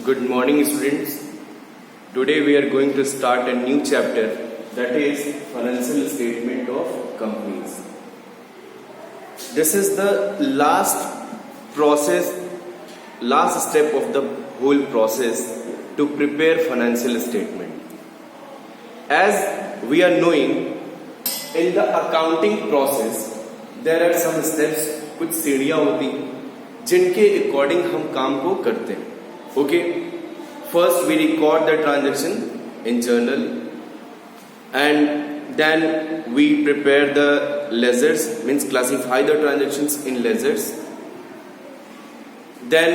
Good morning, students. Today we are going to start a new chapter, that is financial statement of companies. This is the last step of the whole process to prepare financial statement. As we are knowing, in the accounting process there are some steps, कुछ सीढ़ियां होती जिनके according हम काम को करते हैं. Okay, first we record the transaction in journal and then we prepare the ledgers, means classify the transactions in ledgers. Then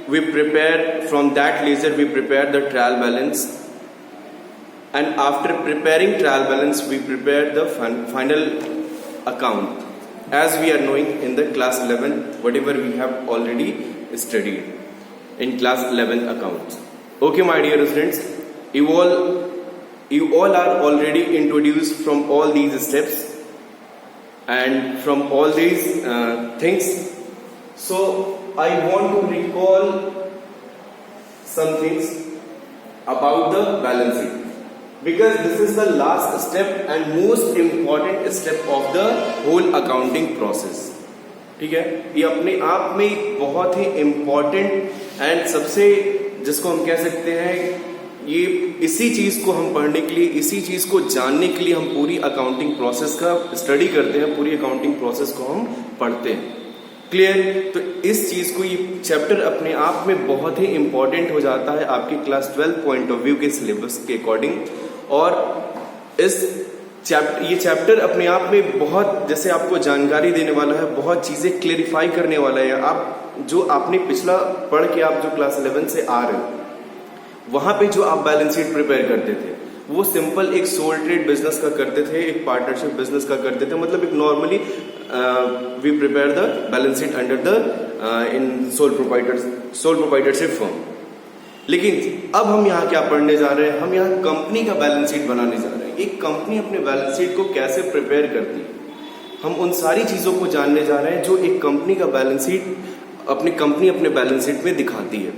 we prepare, from that ledger we prepare the trial balance, and after preparing trial balance we prepare the final account, as we are knowing in the class 11, whatever we have already studied in class 11 accounts. Okay, my dear students, you all are already introduced from all these steps and from all these things. So I want to recall some things about the balance sheet, because this is the last step and most important step of the whole accounting process. ठीक है, ये अपने आप में एक बहुत ही important and सबसे, जिसको हम कह सकते हैं, ये इसी चीज को हम पढ़ने के लिए, इसी चीज को जानने के लिए हम पूरी अकाउंटिंग प्रोसेस का स्टडी करते हैं, पूरी अकाउंटिंग प्रोसेस को हम पढ़ते हैं. क्लियर? तो इस चीज को, ये चैप्टर अपने आप में बहुत ही इम्पोर्टेंट हो जाता है आपके क्लास 12 पॉइंट ऑफ व्यू के सिलेबस के अकॉर्डिंग. और ये चैप्टर अपने आप में बहुत, जैसे आपको जानकारी देने वाला है, बहुत चीजें क्लेरिफाई करने वाला है. आप जो आपने पिछला पढ़ के आप जो क्लास 11 से आ रहे हो, वहां पे जो आप बैलेंस शीट प्रिपेयर करते थे वो सिंपल एक सोल ट्रेड बिजनेस का करते थे, एक पार्टनरशिप बिजनेस का करते थे, मतलब एक normally we prepare the balance sheet under the in sole proprietorship firm. लेकिन अब हम यहाँ क्या पढ़ने जा रहे हैं? हम यहाँ कंपनी का बैलेंस शीट बनाने जा रहे हैं. एक कंपनी अपने बैलेंस शीट को कैसे प्रिपेयर करती है, हम उन सारी चीजों को जानने जा रहे हैं जो एक कंपनी का बैलेंस शीट अपने बैलेंस शीट में दिखाती है.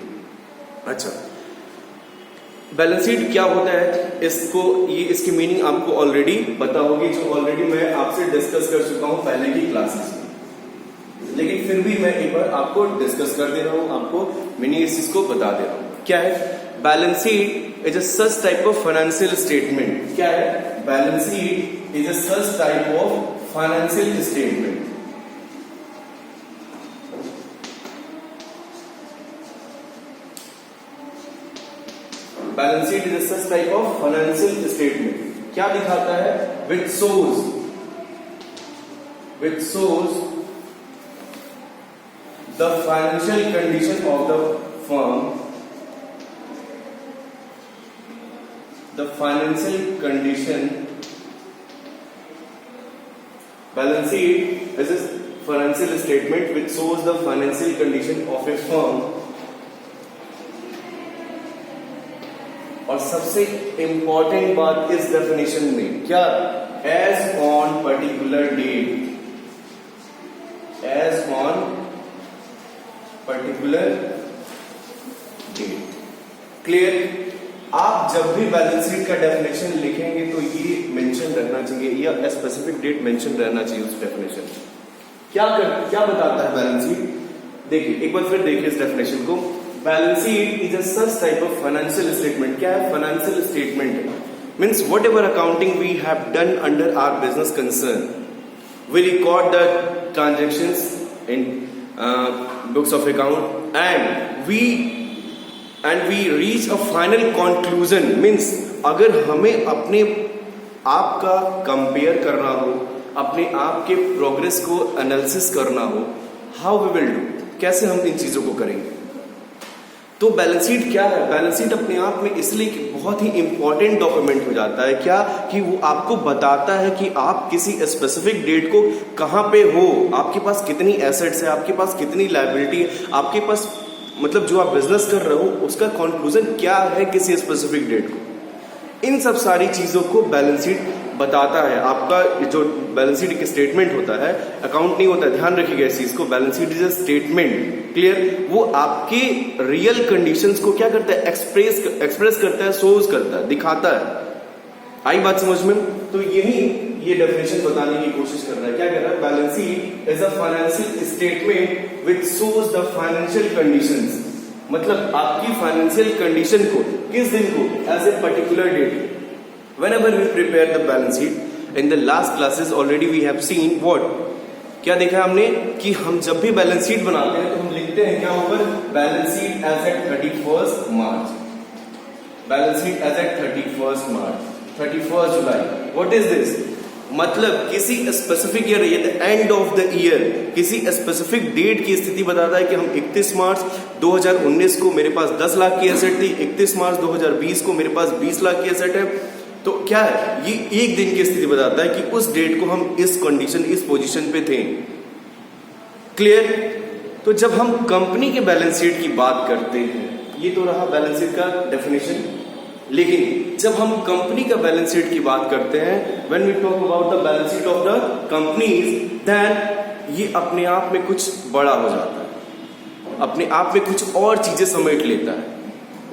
अच्छा, बैलेंस शीट क्या होता है, इसकी मीनिंग आपको ऑलरेडी पता होगी, जो ऑलरेडी मैं आपसे डिस्कस कर चुका हूं पहले की क्लासेस में, लेकिन फिर भी मैं एक बार आपको डिस्कस कर दे रहा हूं, आपको मीनिंग इस चीज को बता दे रहा हूं. क्या है balance sheet? Is a such type of financial statement. क्या है balance sheet? Is a such type of financial statement. Balance sheet is a such type of financial statement. क्या दिखाता है? विच shows the financial condition of the firm, the financial condition. Balance sheet is a financial statement which shows the financial condition of a firm. और सबसे important बात इस definition में क्या? As on particular date, as on particular date. Clear? आप जब भी balance sheet का डेफिनेशन लिखेंगे तो ये मेंशन रहना चाहिए, या स्पेसिफिक डेट मेंशन रहना चाहिए उस डेफिनेशन में. क्या बताता है बैलेंस शीट? देखिए, एक बार फिर देखिए इस डेफिनेशन को. Balance sheet is a such type of financial statement. क्या है? फाइनेंशियल स्टेटमेंट है. Means whatever accounting we have done under our business concern, we record the transactions in books of account and we reach a final conclusion. Means अगर हमें अपने आप का compare करना हो, अपने आप के प्रोग्रेस को एनालिसिस करना हो, हाउ वी विल डू, कैसे हम इन चीजों को करेंगे? तो बैलेंस शीट क्या है? बैलेंस शीट अपने आप में इसलिए बहुत ही इंपॉर्टेंट डॉक्यूमेंट हो जाता है. क्या कि वो आपको बताता है कि आप किसी स्पेसिफिक डेट को कहां पे हो, आपके पास कितनी एसेट्स है, आपके पास कितनी लायबिलिटी है, आपके पास, मतलब जो आप बिजनेस कर रहे हो उसका कंक्लूजन क्या है किसी स्पेसिफिक डेट को. इन सब सारी चीजों को बैलेंस शीट बताता है। आपका जो बैलेंस शीट एक स्टेटमेंट होता है, अकाउंट नहीं होता, ध्यान रखिएगा इस चीज को। Balance sheet is a statement, clear. वो आपके रियल कंडीशंस को क्या करता है, एक्सप्रेस करता है, शोज करता है, दिखाता है। आई बात समझ में? तो यही ये डेफिनेशन बताने की कोशिश कर रहा है। क्या कह रहा है, balance sheet is a financial statement which shows the financial conditions. मतलब आपकी फाइनेंशियल कंडीशन को किस दिन को, as a particular date. Whenever we prepare the balance sheet, in the last classes already we have seen what, क्या देखा हमने कि हम जब भी बैलेंस शीट बनाते हैं तो हम लिखते हैं क्या ऊपर, balance sheet as at 31st March, balance sheet as at 31st March, 31st July. What is this, मतलब किसी स्पेसिफिक ईयर, ये एंड ऑफ द ईयर, किसी स्पेसिफिक डेट की स्थिति बताता है कि हम 31 मार्च 2019 को मेरे पास 10 लाख की एसेट थी, 31 मार्च 2020 को मेरे पास 20 लाख की एसेट है। तो क्या है, ये एक दिन की स्थिति बताता है कि उस डेट को हम इस कंडीशन, इस पोजीशन पे थे। क्लियर? तो जब हम कंपनी के बैलेंस शीट की बात करते हैं, ये तो रहा बैलेंस शीट का डेफिनेशन। लेकिन जब हम कंपनी का बैलेंस शीट की बात करते हैं, when we talk about the balance sheet of the companies, then ये अपने आप में कुछ बड़ा हो जाता है, अपने आप में कुछ और चीजें समेट लेता है।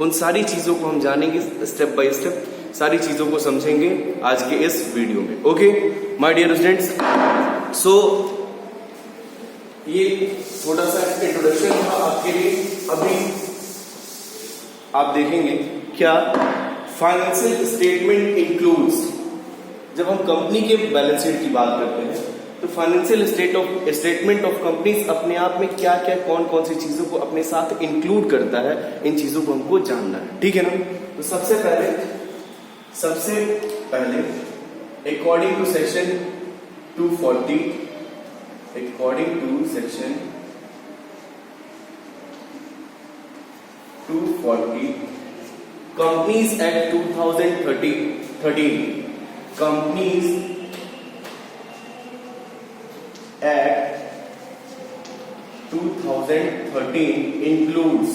उन सारी चीजों को हम जानेंगे स्टेप बाय स्टेप, सारी चीजों को समझेंगे आज के इस वीडियो में। ओके माय डियर स्टूडेंट्स, सो ये थोड़ा सा इंट्रोडक्शन था आपके लिए। अभी आप देखेंगे क्या फाइनेंशियल स्टेटमेंट इंक्लूड्स, जब हम कंपनी के बैलेंस शीट की बात करते हैं तो फाइनेंशियल स्टेटमेंट ऑफ कंपनीज अपने आप में क्या क्या, कौन कौन सी चीजों को अपने साथ इंक्लूड करता है, इन चीजों को हमको जानना है। ठीक है ना? तो सबसे पहले according to section 240, according to section 240 companies act 2013, companies act 2013 includes,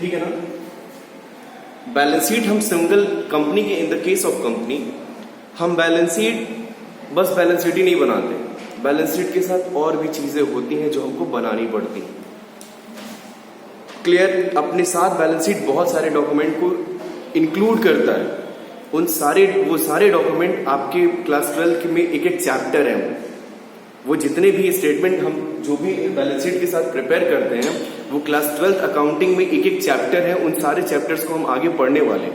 ठीक है ना? बैलेंस शीट हम सिंगल कंपनी के, in the case of company हम बैलेंस शीट, बस बैलेंस शीट ही नहीं बनाते, बैलेंस शीट के साथ और भी चीजें होती हैं जो हमको बनानी पड़ती हैं। क्लियर? अपने साथ बैलेंस शीट बहुत सारे डॉक्यूमेंट को इंक्लूड करता है। वो सारे डॉक्यूमेंट आपके क्लास 12 में एक एक चैप्टर है। वो जितने भी स्टेटमेंट हम जो भी बैलेंस शीट के साथ प्रिपेयर करते हैं, वो क्लास 12 अकाउंटिंग में एक एक चैप्टर है। उन सारे चैप्टर्स को हम आगे पढ़ने वाले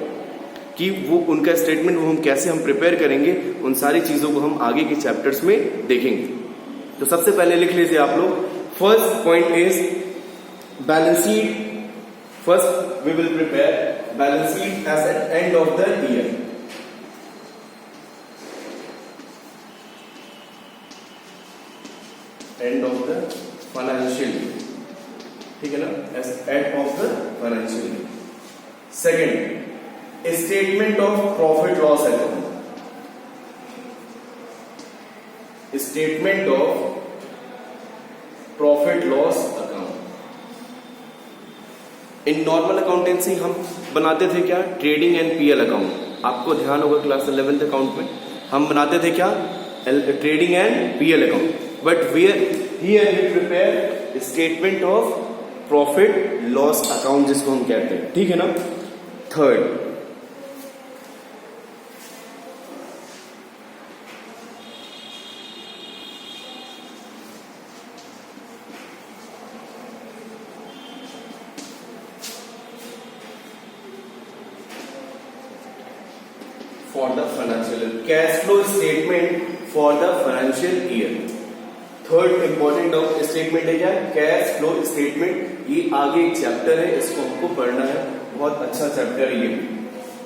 कि वो उनका स्टेटमेंट वो हम कैसे हम प्रिपेयर करेंगे, उन सारी चीजों को हम आगे के चैप्टर्स में देखेंगे। तो सबसे पहले लिख लीजिए आप लोग, first point is balance sheet. First we will prepare balance sheet as at end of the year. End of the financial year, ठीक है ना? As end of the financial year. Second, statement of profit loss account, statement of profit loss account. In normal accountancy हम बनाते थे क्या, trading and PL account. आपको ध्यान होगा क्लास 11th अकाउंट में हम बनाते थे क्या, trading and PL account. But here we prepare statement of profit loss account, जिसको हम कहते हैं, ठीक है ना? Third, for the financial year, cash flow statement for the financial year। Third important statement है क्या, कैश फ्लो स्टेटमेंट। ये आगे एक चैप्टर है, इसको हमको पढ़ना है, बहुत अच्छा चैप्टर है ये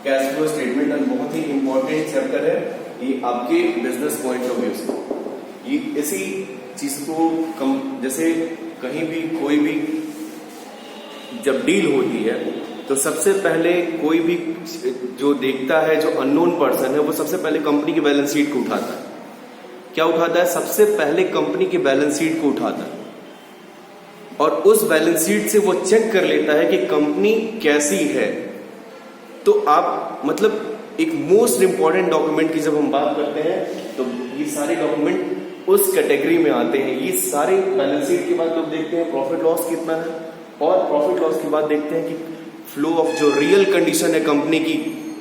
कैश फ्लो स्टेटमेंट, और बहुत ही इंपॉर्टेंट चैप्टर है ये आपके बिजनेस पॉइंट ऑफ व्यू से। ये इसी चीज को जैसे कहीं भी कोई भी जब डील होती है तो सबसे पहले कोई भी जो देखता है, जो अननोन पर्सन है, वो सबसे पहले कंपनी के बैलेंस शीट को उठाता है। क्या उठाता है? सबसे पहले कंपनी के बैलेंस शीट को उठाता है और उस बैलेंस शीट से वो चेक कर लेता है कि कंपनी कैसी है, तो आप मतलब एक मोस्ट इंपॉर्टेंट डॉक्यूमेंट की जब हम बात करते हैं तो ये सारे डॉक्यूमेंट उस कैटेगरी में आते हैं। ये सारे बैलेंस शीट के बाद लोग देखते हैं प्रॉफिट लॉस कितना है, और प्रॉफिट लॉस के बाद देखते हैं कि फ्लो ऑफ जो रियल कंडीशन है कंपनी की,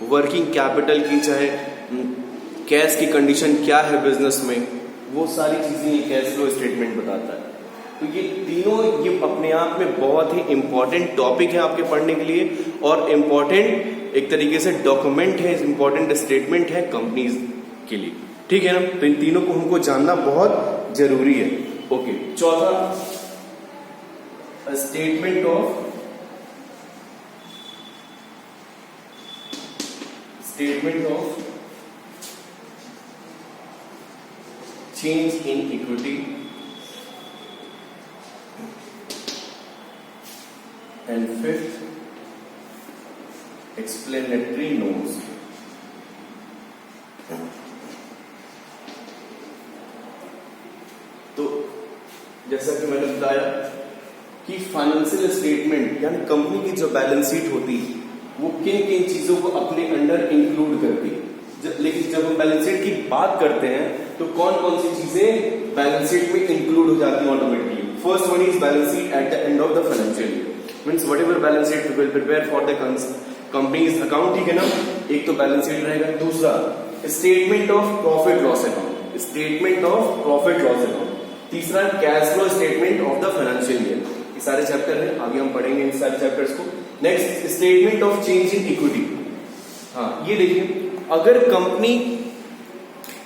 वर्किंग कैपिटल की, चाहे कैश की कंडीशन क्या है बिजनेस में, वो सारी चीजें ये कैश फ्लो स्टेटमेंट बताता है। तो ये तीनों ये अपने आप में बहुत ही इंपॉर्टेंट टॉपिक है आपके पढ़ने के लिए, और इंपॉर्टेंट एक तरीके से डॉक्यूमेंट है, इंपॉर्टेंट स्टेटमेंट है कंपनीज के लिए, ठीक है ना। तो इन तीनों को हमको जानना बहुत जरूरी है। ओके, चौथा statement of change in equity and fifth, explanatory notes। तो जैसा कि मैंने बताया कि फाइनेंशियल स्टेटमेंट यानी कंपनी की जो बैलेंस शीट होती है वो किन किन चीजों को अपने अंडर इंक्लूड करती है। लेकिन जब हम बैलेंस शीट की बात करते हैं तो कौन कौन सी चीजें बैलेंस शीट में इंक्लूड हो जाती हैं automatically. First one is balance sheet at the end of the financial year, means whatever balance sheet we will prepare for the company's account, ठीक है ना। एक तो बैलेंस शीट रहेगा, दूसरा statement of profit loss account, statement of profit loss account, तीसरा cash flow statement of the financial year. ये सारे चैप्टर हैं, आगे हम पढ़ेंगे इन सारे चैप्टर्स को। Next, statement of change in equity. हाँ, ये देखिए, अगर कंपनी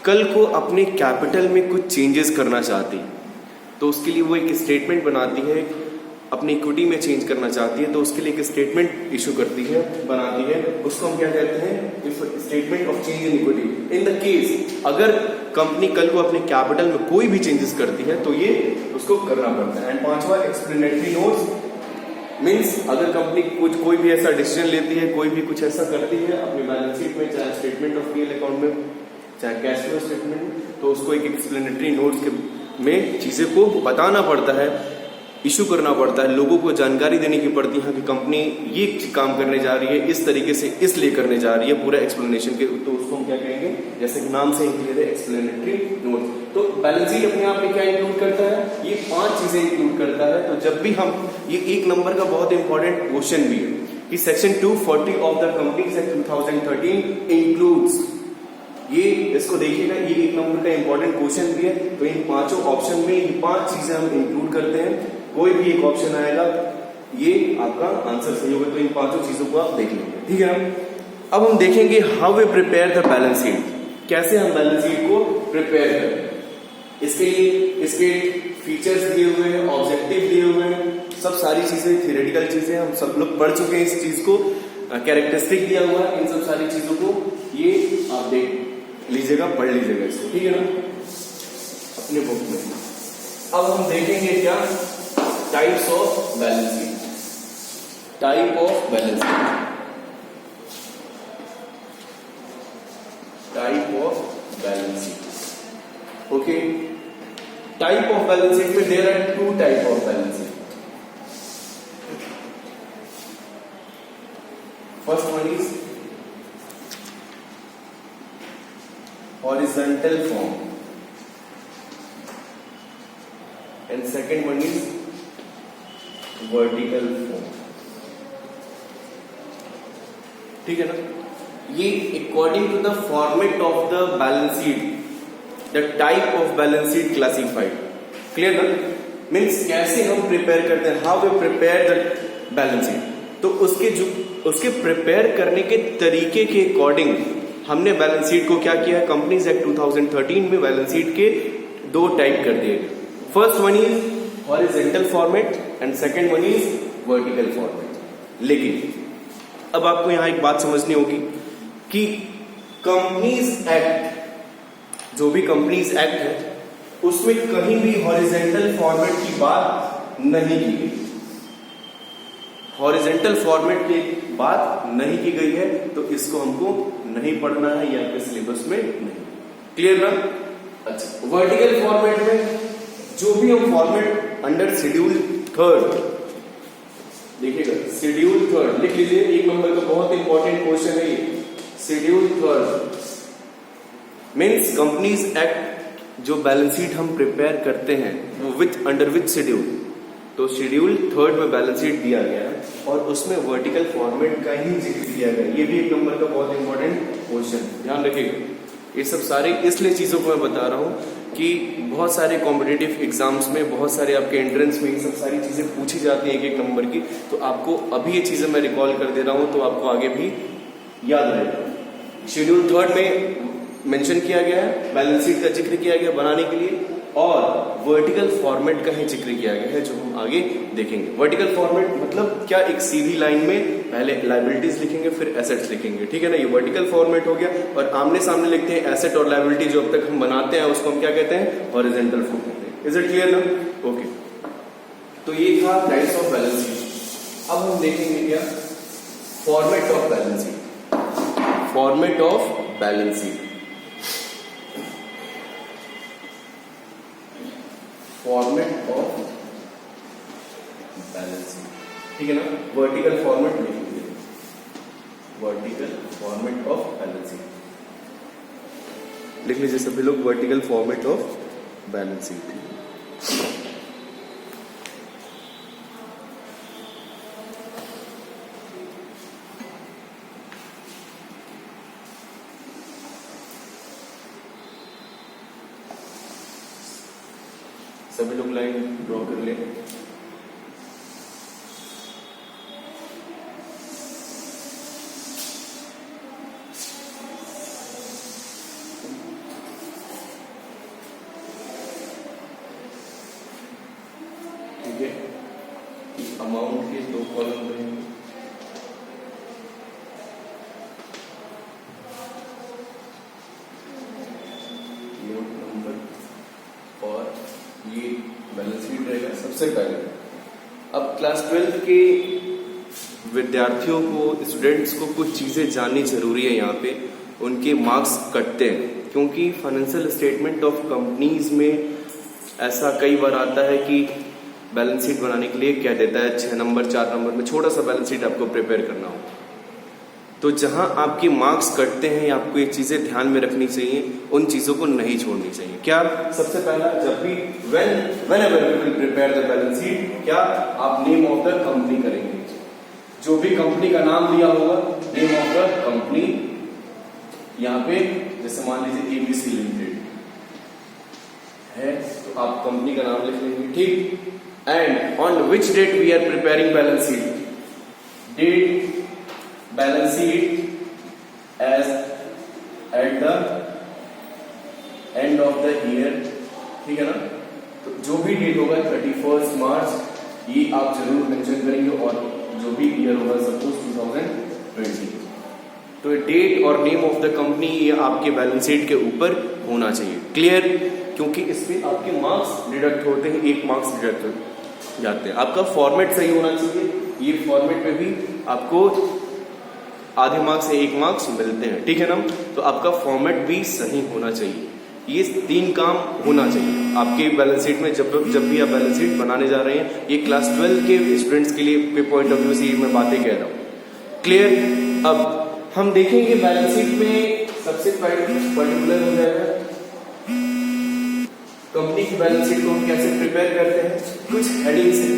कल को अपने कैपिटल में कुछ चेंजेस करना चाहती तो उसके लिए वो एक स्टेटमेंट बनाती है, अपनी इक्विटी में चेंज करना चाहती है तो उसके लिए एक स्टेटमेंट इशू करती है, बनाती है, उसको हम क्या कहते हैं, statement of change in equity. In the case अगर कंपनी कल को अपने कैपिटल में कोई भी चेंजेस करती है तो ये उसको करना पड़ता है। एंड पांचवा, एक्सप्लेनेटरी नोट्स, मीन्स अगर कंपनी कोई भी ऐसा डिसीजन लेती है, कोई भी कुछ ऐसा करती है अपनी बैलेंस शीट में, चाहे स्टेटमेंट ऑफ पीएल अकाउंट में, चाहे कैश फ्लो स्टेटमेंट में, तो उसको एक एक्सप्लेनेटरी नोट्स में चीजें को बताना पड़ता है, इशू करना पड़ता है, लोगों को जानकारी देने की पड़ती है कि कंपनी ये काम करने जा रही है, इस तरीके से इसलिए करने जा रही है, पूरा एक्सप्लेनेशन के, तो उसको हम क्या कहेंगे, जैसे कि नाम से ही क्लियर है, एक्सप्लेनेटरी नोट। तो बैलेंस शीट अपने आप में क्या इंक्लूड करता है, ये 5 चीजें इंक्लूड करता है। तो जब भी हम ये 1 नंबर का बहुत इंपॉर्टेंट क्वेश्चन भी है कि section 240 of the companies act 2013 includes, ये इसको देखिएगा, ये 1 नंबर का इंपॉर्टेंट क्वेश्चन भी है। तो इन 5 ऑप्शन में ये 5 चीजें हम इंक्लूड करते हैं, कोई भी एक ऑप्शन आएगा ये आपका आंसर सही होगा, तो इन 5 चीजों को आप देख लेंगे, ठीक है ना। अब हम देखेंगे how we prepare the balance sheet, कैसे हम बैलेंस शीट को प्रिपेयर करें। इसके लिए इसके फीचर्स दिए हुए हैं, ऑब्जेक्टिव दिए हुए हैं, सब सारी चीजें थियोरेटिकल चीजें हम सब लोग पढ़ चुके हैं इस चीज को, कैरेक्टरिस्टिक दिया हुआ है, इन सब सारी चीजों को ये आप देख लीजिएगा, पढ़ लीजिएगा इसको, ठीक है ना, अपने बुक में। अब हम देखेंगे क्या, types of balance sheet, type of balance sheet, type of balance sheet. Okay, type of balance sheet में there are 2 type of balance sheet. First one is horizontal form and second one is vertical form, ठीक है ना। ये according to the format of the balance sheet, the type of balance sheet classified, clear ना, means कैसे हम prepare करते हैं, how we prepare the balance sheet। तो उसके प्रिपेयर करने के तरीके के अकॉर्डिंग हमने बैलेंस शीट को क्या किया है, कंपनीज एक्ट 2013 में बैलेंस शीट के 2 टाइप कर दिए। First one is horizontal format and second one is vertical format. लेकिन अब आपको यहां एक बात समझनी होगी कि कंपनीज एक्ट, जो भी कंपनीज एक्ट है उसमें कहीं भी हॉरिजॉन्टल फॉर्मेट की बात नहीं की गई, हॉरिजॉन्टल फॉर्मेट की बात नहीं की गई है, तो इसको हमको नहीं पढ़ना है या फिर सिलेबस में नहीं, क्लियर ना। अच्छा, वर्टिकल फॉर्मेट में जो भी हम फॉर्मेट अंडर शेड्यूल 3 देखिएगा शेड्यूल थर्ड लिख लीजिए, 1 नंबर का बहुत इंपॉर्टेंट क्वेश्चन है ये। Schedule third means companies act, जो बैलेंस शीट हम प्रिपेयर करते हैं वो विथ अंडर विथ शेड्यूल। तो शेड्यूल थर्ड में बैलेंस शीट दिया गया है और उसमें वर्टिकल फॉर्मेट का ही जिक्र किया गया। ये भी 1 नंबर का बहुत इंपॉर्टेंट क्वेश्चन, ध्यान रखिएगा। ये सब सारे इसलिए चीजों को मैं बता रहा हूँ कि बहुत सारे कॉम्पिटिटिव एग्जाम्स में, बहुत सारे आपके एंट्रेंस में ये सब सारी चीजें पूछी जाती हैं 1-1 नंबर की। तो आपको अभी ये चीजें मैं रिकॉल कर दे रहा हूँ तो आपको आगे भी याद रहेगा। शेड्यूल थर्ड में मेंशन किया गया है, बैलेंस शीट का जिक्र किया गया बनाने के लिए, और वर्टिकल फॉर्मेट का ही जिक्र किया गया है जो हम आगे देखेंगे। वर्टिकल फॉर्मेट मतलब क्या, एक सीधी लाइन में पहले लायबिलिटीज लिखेंगे फिर एसेट्स लिखेंगे, ठीक है ना। ये वर्टिकल फॉर्मेट हो गया। और आमने सामने लिखते हैं एसेट और लायबिलिटी, जो अब तक हम बनाते हैं उसको हम क्या कहते हैं, हॉरिजॉन्टल फ्लो कहते हैं। इज इट क्लियर ना? ओके, तो ये था टाइप्स ऑफ बैलेंस शीट। अब हम देखेंगे क्या, format of balance sheet. Format of balance sheet, format of balance sheet, ठीक है ना। वर्टिकल फॉर्मेट लिखेंगे, vertical format of balance sheet लिख लीजिए सभी लोग, vertical format of balance sheet. सभी लोग लाइन ड्रॉ कर ले। ठीक है, अमाउंट के 2 कॉलम बनेंगे। नोट नंबर और ये बैलेंस शीट रहेगा सबसे पहले। अब क्लास 12 के विद्यार्थियों को, स्टूडेंट्स को कुछ चीजें जाननी जरूरी है। यहाँ पे उनके मार्क्स कटते हैं क्योंकि फाइनेंशियल स्टेटमेंट ऑफ कंपनीज में ऐसा कई बार आता है कि बैलेंस शीट बनाने के लिए क्या देता है, 6 नंबर 4 नंबर में छोटा सा बैलेंस शीट आपको प्रिपेयर करना हो। तो जहां आपके मार्क्स कटते हैं आपको ये चीजें ध्यान में रखनी चाहिए, उन चीजों को नहीं छोड़नी चाहिए। क्या, सबसे पहला, जब भी whenever you will prepare the balance sheet, क्या आप नेम ऑफ द कंपनी करेंगे। जो भी कंपनी का नाम दिया होगा, नेम ऑफ द कंपनी, यहाँ पे जैसे मान लीजिए ABC लिमिटेड है तो आप कंपनी का नाम लिख लेंगे, ठीक। And on which date we are preparing balance sheet, date balance sheet as at the end of the year, ठीक है ना। तो जो भी डेट होगा 31 मार्च, ये आप जरूर मेंशन करेंगे, और जो भी ईयर होगा सपोज 2020। तो डेट और नेम ऑफ द कंपनी ये आपके बैलेंस शीट के ऊपर होना चाहिए, क्लियर। क्योंकि इससे आपके मार्क्स डिडक्ट होते हैं, 1 मार्क्स डिडक्ट जाते हैं। आपका फॉर्मेट सही होना चाहिए, ये फॉर्मेट में भी आपको आधे मार्क्स से 1 मार्क्स मिलते हैं, ठीक है ना। तो आपका फॉर्मेट भी सही होना चाहिए। ये 3 काम होना चाहिए आपके बैलेंस शीट में। जब भी आप बैलेंस शीट बनाने जा रहे हैं, ये क्लास 12 के स्टूडेंट्स के लिए पॉइंट ऑफ व्यू से मैं बातें कह रहा हूँ, क्लियर। अब हम देखेंगे बैलेंस शीट में सबसे पर्टिकुलर हो जाएगा कंपनी की बैलेंस शीट को हम कैसे प्रिपेयर करते हैं। कुछ हेडिंग्स हैं,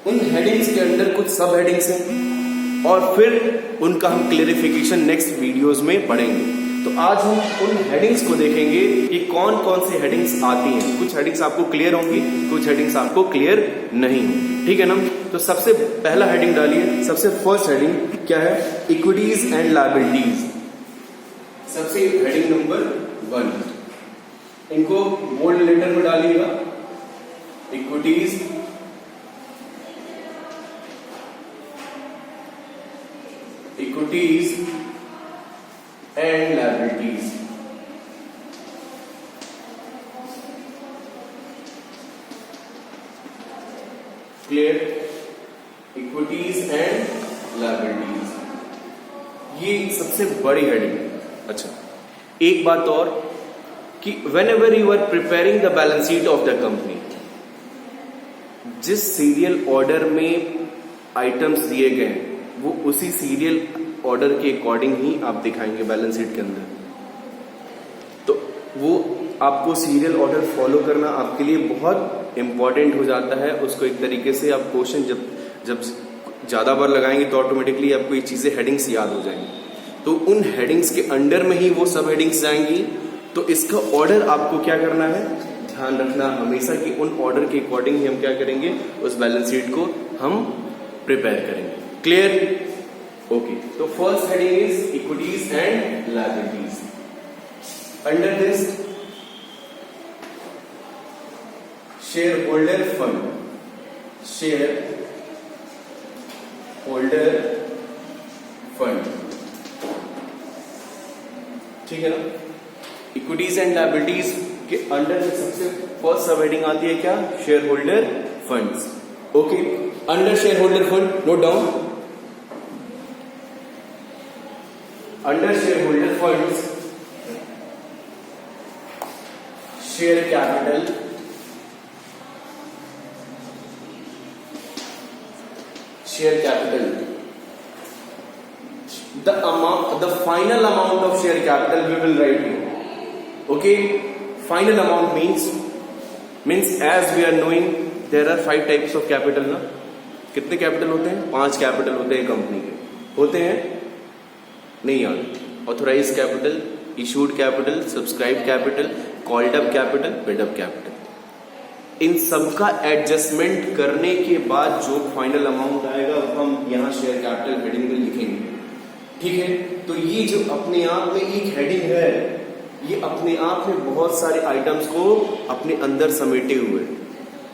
उन हेडिंग्स के अंदर कुछ सब हेडिंग्स हैं, और फिर उनका हम क्लेरिफिकेशन नेक्स्ट वीडियोस में पढ़ेंगे। तो आज हम उन हेडिंग्स को देखेंगे कि कौन कौन सी हेडिंग्स आती हैं। कुछ हेडिंग्स आपको क्लियर होंगी, कुछ हेडिंग्स आपको क्लियर नहीं होंगी, ठीक है ना। तो सबसे पहला हेडिंग डालिए, सबसे फर्स्ट हेडिंग क्या है, इक्विटीज एंड लायबिलिटीज। सबसे हेडिंग नंबर 1, इनको बोल्ड लेटर में डालिएगा, equities and liabilities. Clear, equities and liabilities, ये सबसे बड़ी हेडिंग है। अच्छा, एक बात और कि whenever you are preparing the balance sheet of the company, जिस सीरियल ऑर्डर में आइटम्स दिए गए हैं वो उसी सीरियल ऑर्डर के अकॉर्डिंग ही आप दिखाएंगे बैलेंस शीट के अंदर। तो वो आपको सीरियल ऑर्डर फॉलो करना आपके लिए बहुत इंपॉर्टेंट हो जाता है। उसको एक तरीके से आप क्वेश्चन जब ज्यादा बार लगाएंगे तो ऑटोमेटिकली आपको ये चीजें हेडिंग्स याद हो जाएंगी। तो उन हेडिंग्स के अंडर में ही वो सब हेडिंग्स जाएंगी। तो इसका ऑर्डर आपको क्या करना है, ध्यान रखना हमेशा कि उन ऑर्डर के अकॉर्डिंग ही हम क्या करेंगे, उस बैलेंस शीट को हम प्रिपेयर करेंगे। क्लियर? ओके। तो first heading is equities and liabilities. Under this share holder fund, share holder fund, ठीक है ना। इक्विटीज एंड लायबिलिटीज के अंडर में सबसे फर्स्ट सब हेडिंग आती है क्या, share holder funds. Okay, under share holder fund note down, under share holder funds share capital, share capital, the final amount of share capital we will write here. Okay, final amount means as we are knowing there are 5 types of capital ना। कितने capital होते हैं? 5 capital होते हैं company के, होते हैं नहीं यार। Authorised capital, issued capital, subscribe capital, called up capital, paid up capital. इन सबका एडजस्टमेंट करने के बाद जो फाइनल अमाउंट आएगा वो हम यहाँ शेयर कैपिटल हेडिंग में लिखेंगे, ठीक है। तो ये जो अपने आप में एक हेडिंग है, ये अपने आप में बहुत सारे आइटम्स को अपने अंदर समेटे हुए,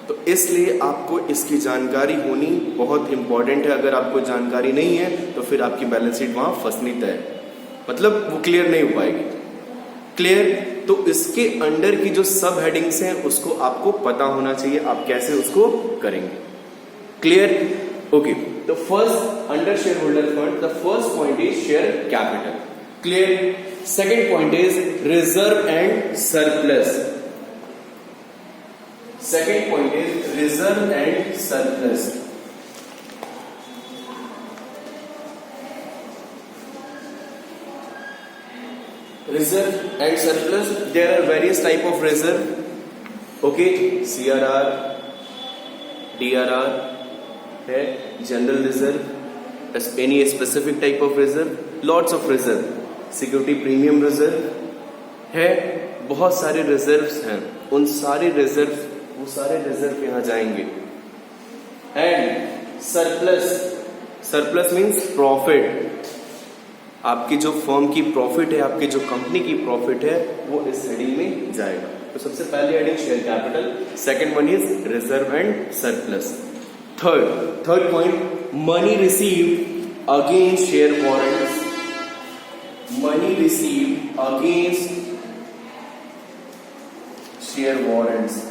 तो इसलिए आपको इसकी जानकारी होनी बहुत इंपॉर्टेंट है। अगर आपको जानकारी नहीं है तो फिर आपकी बैलेंस शीट वहां फंसनी तय, मतलब वो क्लियर नहीं हो पाएगी। क्लियर? तो इसके अंडर की जो सब हेडिंग्स हैं उसको आपको पता होना चाहिए, आप कैसे उसको करेंगे। क्लियर? ओके। तो first under share holder fund the first point is share capital. Clear? Second point is reserve and surplus. Second point is reserve and surplus. Reserve and surplus, there are various type of reserve. Okay, CRR, DRR है, general reserve, any specific type of reserve, lots of reserve, security premium reserve है, बहुत सारे reserves हैं। उन सारे reserves, वो सारे reserve यहाँ जाएंगे। And surplus means profit। आपकी जो फर्म की प्रॉफिट है, आपकी जो कंपनी की प्रॉफिट है, वो इस हेडिंग में जाएगा। तो सबसे पहले heading share capital, second one is reserve and surplus. Third point money received against share warrants, money received against share warrants.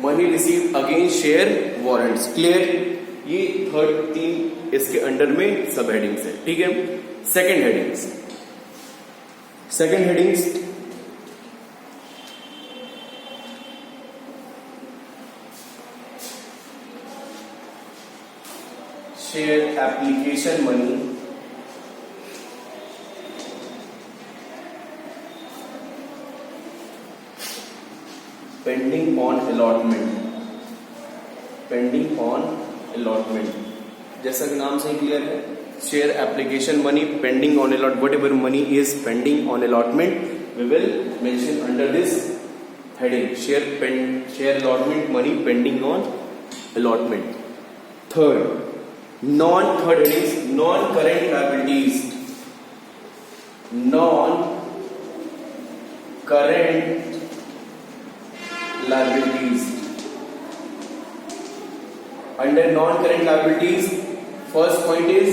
Money receive against share warrants. Clear? ये थर्ड 3 इसके अंडर में सब हेडिंग्स है, ठीक है। Second headings share application money, pending on allotment, जैसा कि नाम से ही क्लियर है, share application money pending on allot, whatever money is pending on allotment we will mention under this heading, share allotment money pending on allotment. Third headings non current liabilities, non current liabilities. Under non-current liabilities, first point is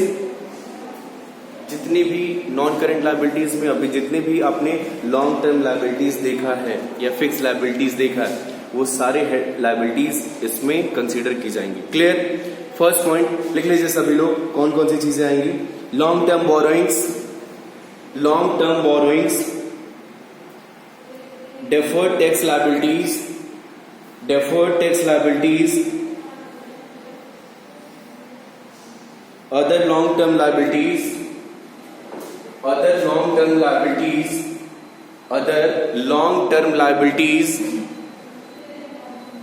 जितनी भी non current liabilities में अभी जितने भी आपने long term liabilities देखा है या फिक्स लायबिलिटीज देखा है, वो सारे लायबिलिटीज इसमें कंसीडर की जाएंगी। क्लियर? फर्स्ट पॉइंट लिख लीजिए सभी लोग, कौन कौन सी चीजें आएंगी। Long term borrowings, deferred tax liabilities, other long-term liabilities,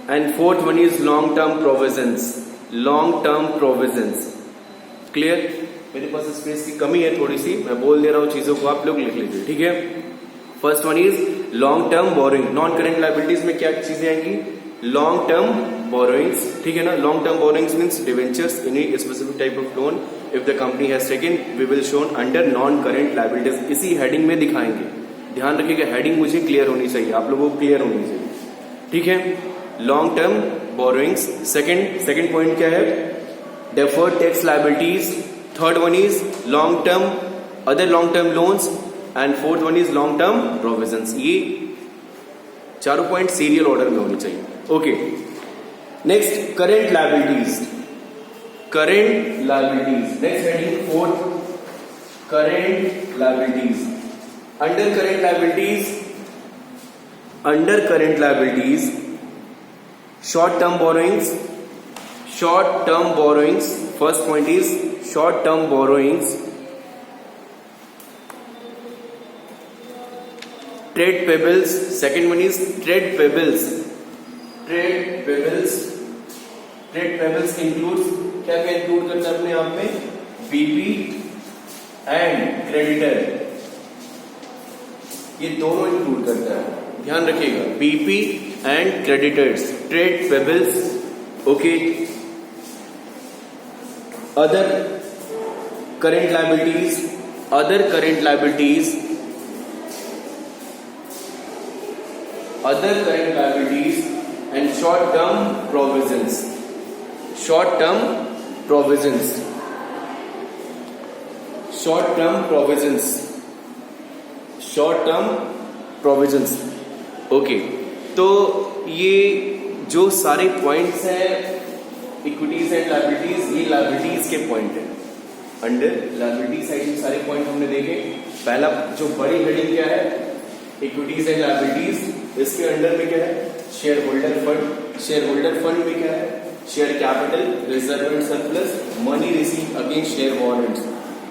and fourth one is long-term provisions. Clear? मेरे पास स्पेस की कमी है थोड़ी सी, मैं बोल दे रहा हूँ चीजों को, आप लोग लिख लीजिए, ठीक है? First one is long term borrowing. Non current liabilities में क्या चीजें आएंगी? लॉन्ग टर्म बोरोइंग्स, ठीक है ना? Long term borrowings means debentures in a specific type of loan if the company has taken, we will shown under non current liabilities. इसी हेडिंग में दिखाएंगे. ध्यान रखिएगा, हेडिंग मुझे क्लियर होनी चाहिए, आप लोगों को क्लियर होनी चाहिए, ठीक है? Long term borrowings. Second point क्या है? Deferred tax liabilities. Third one is long term, other long term loans, and fourth one is long term provisions. ये चारों पॉइंट सीरियल ऑर्डर में होनी चाहिए. Okay, next current liabilities. Next heading fourth, current liabilities. Under current liabilities short term borrowings. First point is short term borrowings. Trade payables. Second one is trade payables. Include क्या include करता है अपने आप में? BP and creditor, ये दोनों include करता है. ध्यान रखिएगा, BP and creditors, trade payables. Okay, other current liabilities and short term provisions. Okay, तो ये जो सारे पॉइंट्स हैं इक्विटीज एंड लायबिलिटीज, ये लायबिलिटीज के पॉइंट है. अंडर लायबिलिटी साइड सारे पॉइंट हमने देखे. पहला जो बड़ी हेडिंग क्या है? Equities and liabilities. इसके अंडर में क्या है? शेयर होल्डर फंड में क्या है? Share capital, reserve and surplus, money receive against share warrants.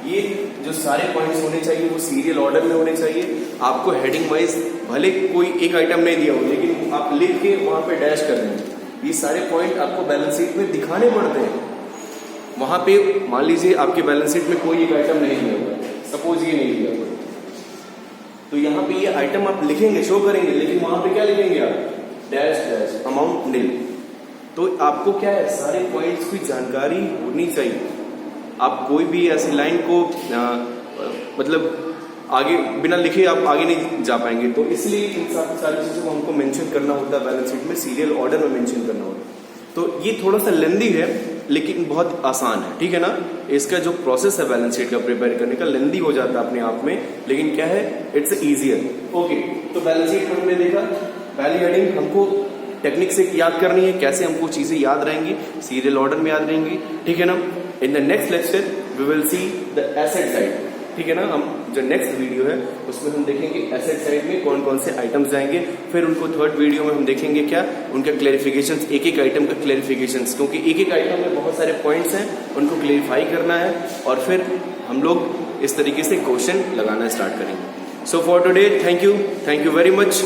ये जो सारे पॉइंट्स होने चाहिए वो सीरियल ऑर्डर में होने चाहिए. आपको हेडिंग वाइज भले कोई एक आइटम नहीं दिया हो, लेकिन आप लिख के वहां पे डैश कर देंगे. ये सारे पॉइंट आपको बैलेंस शीट में दिखाने पड़ते हैं. वहां पे मान लीजिए आपके बैलेंस शीट में कोई एक आइटम नहीं दिया हुआ, सपोज ये नहीं दिया हुआ, तो यहाँ पे ये आइटम आप लिखेंगे, शो करेंगे, लेकिन वहां पे क्या लिखेंगे आप? डैश अमाउंट नील. तो आपको क्या है? सारे पॉइंट्स की जानकारी होनी चाहिए. आप कोई भी ऐसी लाइन को मतलब आगे बिना लिखे आप आगे नहीं जा पाएंगे. तो इसलिए इन सारी चीजों को हमको मेंशन करना होता है बैलेंस शीट में, सीरियल ऑर्डर में मेंशन करना होता है. तो ये थोड़ा सा लेंदी है लेकिन बहुत आसान है, ठीक है ना? इसका जो प्रोसेस है बैलेंस शीट का प्रिपेयर करने का लेंदी हो जाता है अपने आप में, लेकिन क्या है? It's easier. ओके, तो बैलेंस शीट में हमने देखा पहली हेडिंग हमको टेक्निक से याद करनी है, कैसे हमको चीजें याद रहेंगी, सीरियल ऑर्डर में याद रहेंगी, ठीक है ना? In the next lecture we will see the asset side, ठीक है ना? हम जो नेक्स्ट वीडियो है उसमें हम देखेंगे एसेट साइड में कौन कौन से आइटम्स आएंगे. फिर उनको थर्ड वीडियो में हम देखेंगे क्या? उनका क्लेरिफिकेशन, एक एक आइटम का क्लेरिफिकेशन, क्योंकि एक एक आइटम में बहुत सारे पॉइंट्स हैं, उनको क्लेरिफाई करना है और फिर हम लोग इस तरीके से क्वेश्चन लगाना स्टार्ट करेंगे. So for today, thank you very much.